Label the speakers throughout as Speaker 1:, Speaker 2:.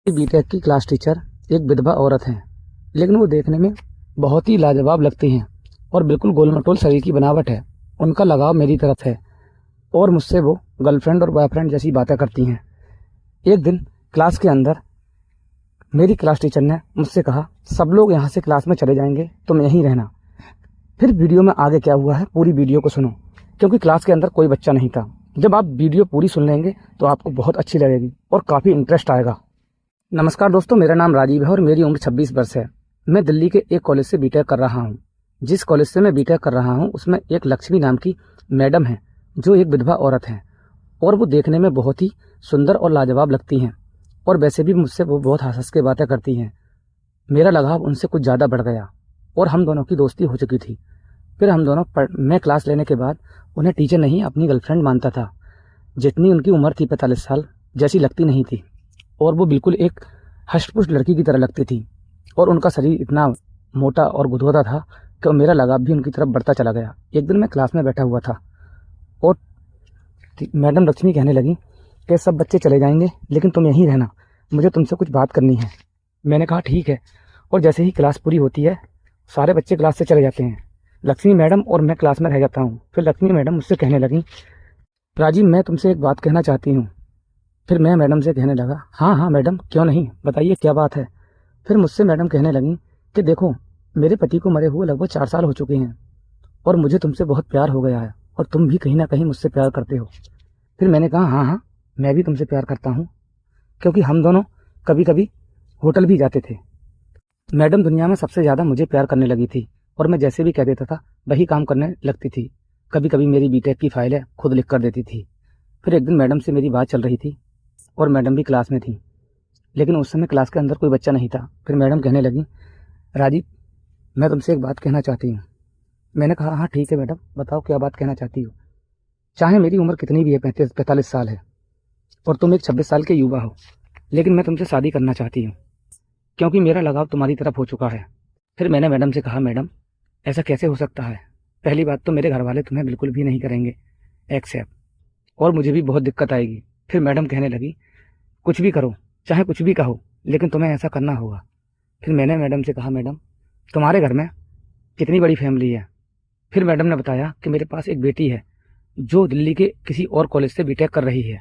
Speaker 1: BTech की class teacher एक विधवा औरत हैं, लेकिन वो देखने में बहुत ही लाजवाब लगती हैं और बिल्कुल गोल-मटोल शरीर की बनावट है। उनका लगाव मेरी तरफ है और मुझसे वो गर्लफ्रेंड और बॉयफ्रेंड जैसी बातें करती हैं। एक दिन क्लास के अंदर मेरी क्लास टीचर ने मुझसे कहा, सब लोग यहाँ से क्लास में चले जाएंगे, तुम यहीं रहना। फिर वीडियो में आगे क्या हुआ है पूरी वीडियो को सुनो, क्योंकि क्लास के अंदर कोई बच्चा नहीं था। जब आप वीडियो पूरी सुन लेंगे तो आपको बहुत अच्छी लगेगी और काफ़ी इंटरेस्ट आएगा। नमस्कार दोस्तों, मेरा नाम राजीव है और मेरी उम्र 26 वर्ष है। मैं दिल्ली के एक कॉलेज से बीटेक कर रहा हूँ। जिस कॉलेज से मैं बीटेक कर रहा हूँ उसमें एक लक्ष्मी नाम की मैडम है, जो एक विधवा औरत हैं और वो देखने में बहुत ही सुंदर और लाजवाब लगती हैं और वैसे भी मुझसे वो बहुत हंस-हंस के बातें करती हैं। मेरा लगाव उनसे कुछ ज़्यादा बढ़ गया और हम दोनों की दोस्ती हो चुकी थी। फिर हम दोनों मैं क्लास लेने के बाद उन्हें टीचर नहीं अपनी गर्लफ्रेंड मानता था। जितनी उनकी उम्र थी 45 साल जैसी लगती नहीं थी और वो बिल्कुल एक हष्ट-पुष्ट लड़की की तरह लगती थी और उनका शरीर इतना मोटा और गुदगुदा था कि मेरा लगाव भी उनकी तरफ बढ़ता चला गया। एक दिन मैं क्लास में बैठा हुआ था और मैडम लक्ष्मी कहने लगी कि सब बच्चे चले जाएंगे लेकिन तुम यहीं रहना, मुझे तुमसे कुछ बात करनी है। मैंने कहा ठीक है, और जैसे ही क्लास पूरी होती है सारे बच्चे क्लास से चले जाते हैं, लक्ष्मी मैडम और मैं क्लास में रह जाता हूँ। फिर लक्ष्मी मैडम मुझसे कहने लगी, राजीव मैं तुमसे एक बात कहना चाहती हूँ। फिर मैं मैडम से कहने लगा, हाँ हाँ मैडम, क्यों नहीं, बताइए क्या बात है। फिर मुझसे मैडम कहने लगी कि देखो, मेरे पति को मरे हुए लगभग 4 साल हो चुके हैं और मुझे तुमसे बहुत प्यार हो गया है और तुम भी कहीं ना कहीं मुझसे प्यार करते हो। फिर मैंने कहा हाँ हाँ, मैं भी तुमसे प्यार करता हूँ, क्योंकि हम दोनों कभी कभी होटल भी जाते थे। मैडम दुनिया में सबसे ज़्यादा मुझे प्यार करने लगी थी और मैं जैसे भी कह देता था वही काम करने लगती थी। कभी कभी मेरी बीटेक की फाइलें खुद लिख कर देती थी। फिर एक दिन मैडम से मेरी बात चल रही थी और मैडम भी क्लास में थी, लेकिन उस समय क्लास के अंदर कोई बच्चा नहीं था। फिर मैडम कहने लगी, राजीव मैं तुमसे एक बात कहना चाहती हूँ। मैंने कहा हाँ ठीक है मैडम, बताओ क्या बात कहना चाहती हो। चाहे मेरी उम्र कितनी भी है, 45 साल है और तुम एक 26 साल के युवा हो, लेकिन मैं तुमसे शादी करना चाहती हूँ क्योंकि मेरा लगाव तुम्हारी तरफ हो चुका है। फिर मैंने मैडम से कहा, मैडम ऐसा कैसे हो सकता है, पहली बात तो मेरे घर वाले तुम्हें बिल्कुल भी नहीं करेंगे एक्सेप्ट और मुझे भी बहुत दिक्कत आएगी। फिर मैडम कहने लगी, कुछ भी करो, चाहे कुछ भी कहो, लेकिन तुम्हें ऐसा करना होगा। फिर मैंने मैडम से कहा, मैडम तुम्हारे घर में कितनी बड़ी फैमिली है। फिर मैडम ने बताया कि मेरे पास एक बेटी है जो दिल्ली के किसी और कॉलेज से बीटेक कर रही है।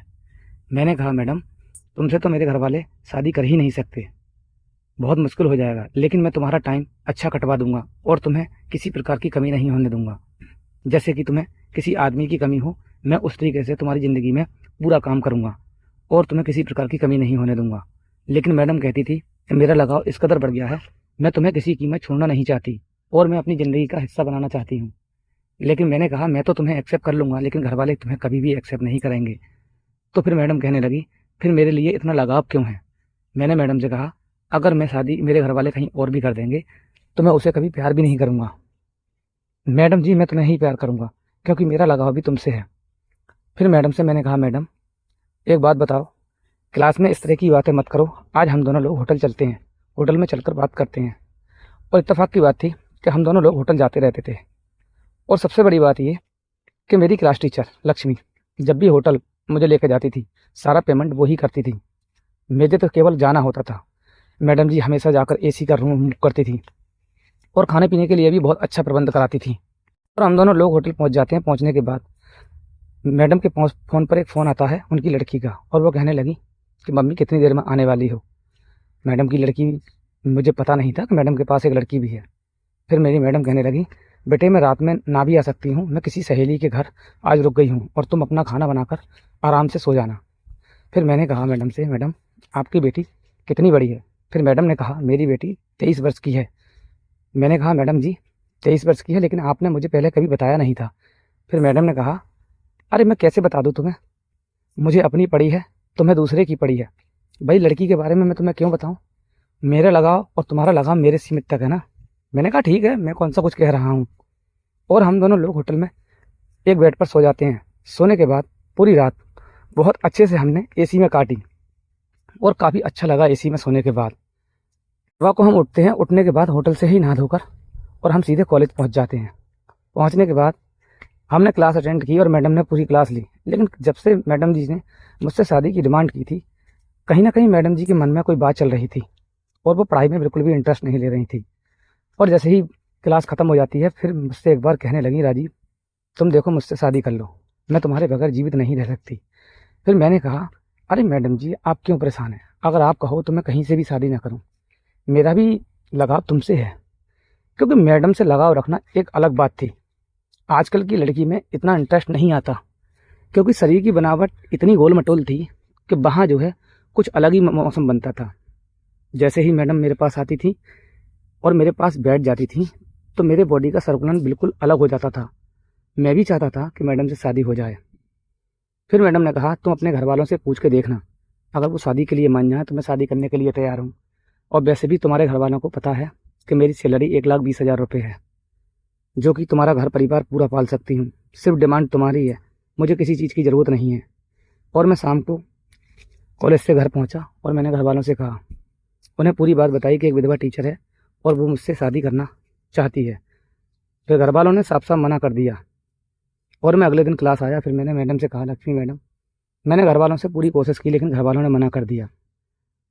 Speaker 1: मैंने कहा, मैडम तुमसे तो मेरे घर वाले शादी कर ही नहीं सकते, बहुत मुश्किल हो जाएगा, लेकिन मैं तुम्हारा टाइम अच्छा कटवा दूंगा और तुम्हें किसी प्रकार की कमी नहीं होने दूंगा। जैसे कि तुम्हें किसी आदमी की कमी हो, मैं उस तरीके से तुम्हारी ज़िंदगी में पूरा काम करूंगा और तुम्हें किसी प्रकार की कमी नहीं होने दूंगा। लेकिन मैडम कहती थी कि मेरा लगाव इस कदर बढ़ गया है, मैं तुम्हें किसी कीमत छोड़ना नहीं चाहती और मैं अपनी ज़िंदगी का हिस्सा बनाना चाहती हूँ। लेकिन मैंने कहा मैं तो तुम्हें एक्सेप्ट कर लूँगा, लेकिन घर वाले तुम्हें कभी भी एक्सेप्ट नहीं करेंगे। तो फिर मैडम कहने लगी, फिर मेरे लिए इतना लगाव क्यों है। मैंने मैडम से कहा, अगर मैं शादी मेरे घर वाले कहीं और भी कर देंगे तो मैं उसे कभी प्यार भी नहीं करूँगा। मैडम जी मैं तुम्हें ही प्यार करूँगा क्योंकि मेरा लगाव भी तुमसे है। फिर मैडम से मैंने कहा, मैडम एक बात बताओ, क्लास में इस तरह की बातें मत करो, आज हम दोनों लोग होटल चलते हैं, होटल में चलकर बात करते हैं। और इत्तेफाक की बात थी कि हम दोनों लोग होटल जाते रहते थे। और सबसे बड़ी बात ये कि मेरी क्लास टीचर लक्ष्मी जब भी होटल मुझे लेकर जाती थी, सारा पेमेंट वो ही करती थी, मुझे तो केवल जाना होता था। मैडम जी हमेशा जाकर एसी का रूम बुक करती थी और खाने पीने के लिए भी बहुत अच्छा प्रबंध कराती थी। और हम दोनों लोग होटल पहुंच जाते हैं। पहुंचने के बाद मैडम के फ़ोन पर एक फ़ोन आता है उनकी लड़की का और वो कहने लगी कि मम्मी कितनी देर में आने वाली हो। मैडम की लड़की, मुझे पता नहीं था कि मैडम के पास एक लड़की भी है। फिर मेरी मैडम कहने लगी, बेटे मैं रात में ना भी आ सकती हूँ, मैं किसी सहेली के घर आज रुक गई हूँ और तुम अपना खाना बनाकर आराम से सो जाना। फिर मैंने कहा मैडम से, मैडम आपकी बेटी कितनी बड़ी है। फिर मैडम ने कहा, मेरी बेटी 23 वर्ष की है। मैंने कहा, मैडम जी 23 वर्ष की है, लेकिन आपने मुझे पहले कभी बताया नहीं था। फिर मैडम ने कहा, अरे मैं कैसे बता दूँ तुम्हें, मुझे अपनी पड़ी है, तुम्हें दूसरे की पड़ी है। भाई लड़की के बारे में मैं तुम्हें क्यों बताऊँ, मेरा लगाव और तुम्हारा लगाव मेरे सीमित तक है ना। मैंने कहा ठीक है, मैं कौन सा कुछ कह रहा हूँ। और हम दोनों लोग होटल में एक बेड पर सो जाते हैं। सोने के बाद पूरी रात बहुत अच्छे से हमने एसी में काटी और काफ़ी अच्छा लगा एसी में सोने के बाद। सुबह को हम उठते हैं, उठने के बाद होटल से ही नहा धोकर और हम सीधे कॉलेज पहुँच जाते हैं। पहुँचने के बाद हमने क्लास अटेंड की और मैडम ने पूरी क्लास ली। लेकिन जब से मैडम जी ने मुझसे शादी की डिमांड की थी, कहीं ना कहीं मैडम जी के मन में कोई बात चल रही थी और वो पढ़ाई में बिल्कुल भी इंटरेस्ट नहीं ले रही थी। और जैसे ही क्लास ख़त्म हो जाती है फिर मुझसे एक बार कहने लगी, राजीव तुम देखो मुझसे शादी कर लो, मैं तुम्हारे बगैर जीवित नहीं रह सकती। फिर मैंने कहा, अरे मैडम जी आप क्यों परेशान हैं, अगर आप कहो तो मैं कहीं से भी शादी ना करूं, मेरा भी लगाव तुमसे है। क्योंकि मैडम से लगाव रखना एक अलग बात थी। आजकल की लड़की में इतना इंटरेस्ट नहीं आता, क्योंकि शरीर की बनावट इतनी गोल मटोल थी कि वहाँ जो है कुछ अलग ही मौसम बनता था। जैसे ही मैडम मेरे पास आती थी और मेरे पास बैठ जाती थी तो मेरे बॉडी का संतुलन बिल्कुल अलग हो जाता था। मैं भी चाहता था कि मैडम से शादी हो जाए। फिर मैडम ने कहा, तुम अपने घर वालों से पूछ के देखना, अगर वो शादी के लिए मान जाए तो मैं शादी करने के लिए तैयार हूँ। और वैसे भी तुम्हारे घर वालों को पता है कि मेरी सैलरी 1,20,000 रुपये है, जो कि तुम्हारा घर परिवार पूरा पाल सकती हूँ। सिर्फ डिमांड तुम्हारी है, मुझे किसी चीज़ की ज़रूरत नहीं है। और मैं शाम को कॉलेज से घर पहुँचा और मैंने घर वालों से कहा, उन्हें पूरी बात बताई कि एक विधवा टीचर है और वो मुझसे शादी करना चाहती है। फिर घर वालों ने साफ साफ मना कर दिया और मैं अगले दिन क्लास आया। फिर मैंने मैडम से कहा, लक्ष्मी मैडम, मैंने घर वालों से पूरी कोशिश की लेकिन घर वालों ने मना कर दिया।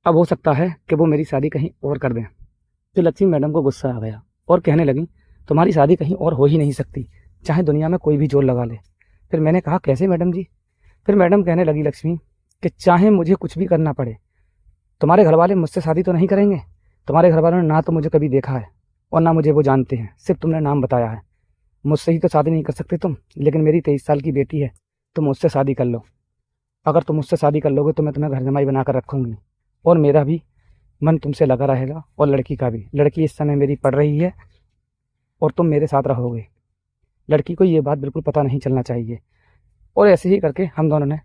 Speaker 1: अब हो सकता है कि वो मेरी शादी कहीं और कर दें। फिर लक्ष्मी मैडम को गुस्सा आ गया और कहने लगी, तुम्हारी शादी कहीं और हो ही नहीं सकती, चाहे दुनिया में कोई भी जोर लगा ले। फिर मैंने कहा, कैसे मैडम जी? फिर मैडम कहने लगी, लक्ष्मी, कि चाहे मुझे कुछ भी करना पड़े, तुम्हारे घर वाले मुझसे शादी तो नहीं करेंगे। तुम्हारे घर वालों ने ना तो मुझे कभी देखा है और ना मुझे वो जानते हैं, सिर्फ तुमने नाम बताया है। मुझसे ही तो शादी नहीं कर सकते तुम, लेकिन मेरी 23 साल की बेटी है, तुम मुझसे शादी कर लो। अगर तुम मुझसे शादी कर लोगे तो मैं तुम्हें घर जमाई बना कर रखूँगी और मेरा भी मन तुमसे लगा रहेगा और लड़की का भी। लड़की इस समय मेरी पढ़ रही है और तुम मेरे साथ रहोगे। लड़की को ये बात बिल्कुल पता नहीं चलना चाहिए। और ऐसे ही करके हम दोनों ने,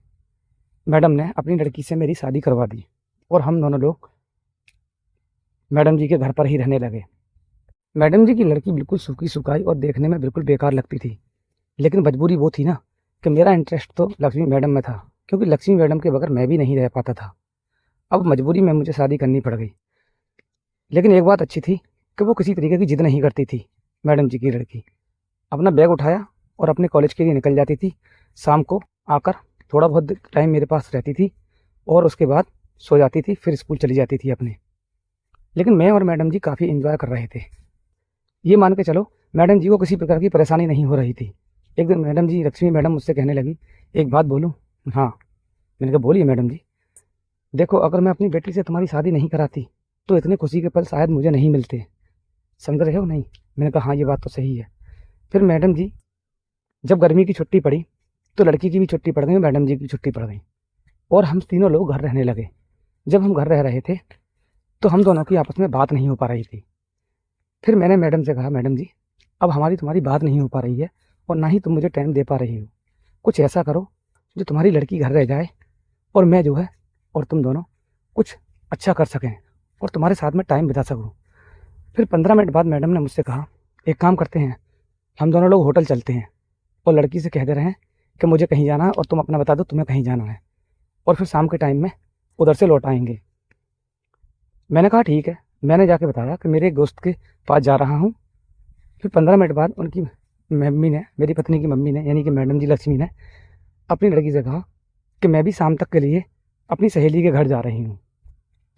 Speaker 1: मैडम ने अपनी लड़की से मेरी शादी करवा दी और हम दोनों लोग मैडम जी के घर पर ही रहने लगे। मैडम जी की लड़की बिल्कुल सूखी सुखाई और देखने में बिल्कुल बेकार लगती थी, लेकिन मजबूरी वो थी ना कि मेरा इंटरेस्ट तो लक्ष्मी मैडम में था, क्योंकि लक्ष्मी मैडम के बगैर मैं भी नहीं रह पाता था। अब मजबूरी में मुझे शादी करनी पड़ गई। लेकिन एक बात अच्छी थी कि वो किसी तरीके की जिद नहीं करती थी। मैडम जी की लड़की अपना बैग उठाया और अपने कॉलेज के लिए निकल जाती थी। शाम को आकर थोड़ा बहुत टाइम मेरे पास रहती थी और उसके बाद सो जाती थी, फिर स्कूल चली जाती थी अपने। लेकिन मैं और मैडम जी काफ़ी इंजॉय कर रहे थे। ये मान के चलो मैडम जी को किसी प्रकार की परेशानी नहीं हो रही थी। एक दिन मैडम जी, लक्ष्मी मैडम मुझसे कहने लगी, एक बात बोलूँ? हाँ। मैंने कहा, बोलिए मैडम जी। देखो, अगर मैं अपनी बेटी से तुम्हारी शादी नहीं कराती तो इतने खुशी के पल शायद मुझे नहीं मिलते। समझ रहे हो नहीं? मैंने कहा, हाँ ये बात तो सही है। फिर मैडम जी, जब गर्मी की छुट्टी पड़ी तो लड़की की भी छुट्टी पड़ गई, मैडम जी की छुट्टी पड़ गई और हम तीनों लोग घर रहने लगे। जब हम घर रह रहे थे तो हम दोनों की आपस में बात नहीं हो पा रही थी। फिर मैंने मैडम से कहा, मैडम जी अब हमारी तुम्हारी बात नहीं हो पा रही है और ना ही तुम मुझे टाइम दे पा रही हो। कुछ ऐसा करो जो तुम्हारी लड़की घर रह जाए और मैं जो है और तुम दोनों कुछ अच्छा कर सकें और तुम्हारे साथ में टाइम बिता सकूँ। फिर 15 मिनट बाद मैडम ने मुझसे कहा, एक काम करते हैं, हम दोनों लोग होटल चलते हैं और लड़की से कह दे रहे हैं कि मुझे कहीं जाना है और तुम अपना बता दो तुम्हें कहीं जाना है, और फिर शाम के टाइम में उधर से लौट आएंगे। मैंने कहा ठीक है। मैंने जाके बताया कि मेरे एक दोस्त के पास जा रहा हूँ। फिर 15 मिनट बाद उनकी मम्मी ने, मेरी पत्नी की मम्मी ने, यानी कि मैडम जी लक्ष्मी ने अपनी लड़की से कहा कि मैं भी शाम तक के लिए अपनी सहेली के घर जा रही हूँ।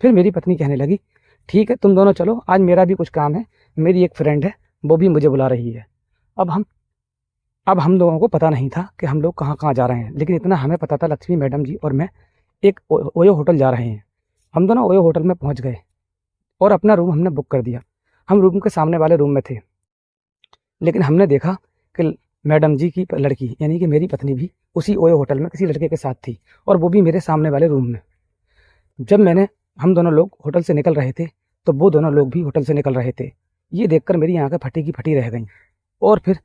Speaker 1: फिर मेरी पत्नी कहने लगी, ठीक है तुम दोनों चलो, आज मेरा भी कुछ काम है, मेरी एक फ्रेंड है वो भी मुझे बुला रही है। अब हम लोगों को पता नहीं था कि हम लोग कहाँ कहाँ जा रहे हैं, लेकिन इतना हमें पता था, लक्ष्मी मैडम जी और मैं एक ओयो होटल जा रहे हैं। हम दोनों ओयो होटल में पहुँच गए और अपना रूम हमने बुक कर दिया। हम रूम के सामने वाले रूम में थे, लेकिन हमने देखा कि मैडम जी की लड़की यानी कि मेरी पत्नी भी उसी ओयो होटल में किसी लड़के के साथ थी और वो भी मेरे सामने वाले रूम में। जब हम दोनों लोग होटल से निकल रहे थे तो वो दोनों लोग भी होटल से निकल रहे थे। ये देखकर मेरी आंखें फटी की फटी रह गईं और फिर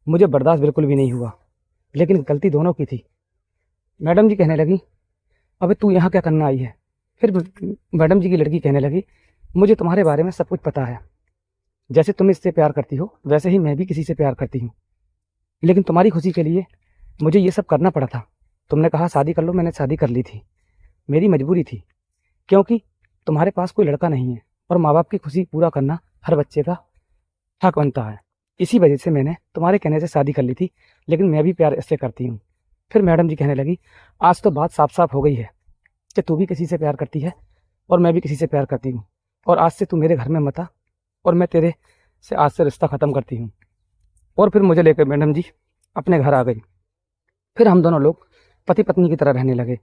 Speaker 1: मुझे बर्दाश्त बिल्कुल भी नहीं हुआ, लेकिन गलती दोनों की थी। मैडम जी कहने लगी, अबे तू यहाँ क्या करना आई है? फिर मैडम जी की लड़की कहने लगी, मुझे तुम्हारे बारे में सब कुछ पता है, जैसे तुम इससे प्यार करती हो वैसे ही मैं भी किसी से प्यार करती हूँ, लेकिन तुम्हारी खुशी के लिए मुझे ये सब करना पड़ा था। तुमने कहा शादी कर लो, मैंने शादी कर ली थी, मेरी मजबूरी थी, क्योंकि तुम्हारे पास कोई लड़का नहीं है और माँ बाप की खुशी पूरा करना हर बच्चे का हक बनता है। इसी वजह से मैंने तुम्हारे कहने से शादी कर ली थी, लेकिन मैं भी प्यार इससे करती हूँ। फिर मैडम जी कहने लगी, आज तो बात साफ साफ हो गई है कि तू भी किसी से प्यार करती है और मैं भी किसी से प्यार करती हूँ, और आज से तू मेरे घर में मत आ और मैं तेरे से आज से रिश्ता ख़त्म करती हूँ। और फिर मुझे लेकर मैडम जी अपने घर आ गई। फिर हम दोनों लोग पति पत्नी की तरह रहने लगे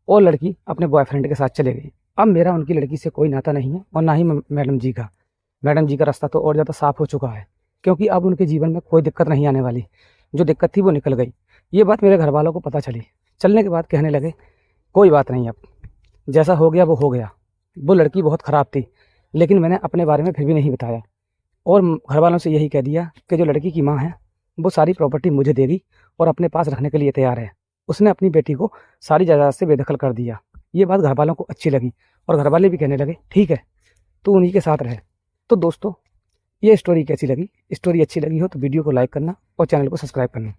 Speaker 1: और लड़की अपने बॉयफ्रेंड के साथ चले गई। अब मेरा उनकी लड़की से कोई नाता नहीं है और ना ही मैडम जी का। मैडम जी का रास्ता तो और ज़्यादा साफ हो चुका है, क्योंकि अब उनके जीवन में कोई दिक्कत नहीं आने वाली। जो दिक्कत थी वो निकल गई। ये बात मेरे घर वालों को पता चली। चलने के बाद कहने लगे कोई बात नहीं, अब जैसा हो गया वो हो गया। वो लड़की बहुत ख़राब थी, लेकिन मैंने अपने बारे में फिर भी नहीं बताया और घर वालों से यही कह दिया कि जो लड़की की माँ है वो सारी प्रॉपर्टी मुझे देगी और अपने पास रखने के लिए तैयार है। उसने अपनी बेटी को सारी जायदाद से बेदखल कर दिया। ये बात घर वालों को अच्छी लगी और घर वाले भी कहने लगे ठीक है, तू उन्हीं के साथ रहे। तो दोस्तों, ये स्टोरी कैसी लगी? स्टोरी अच्छी लगी हो तो वीडियो को लाइक करना और चैनल को सब्सक्राइब करना।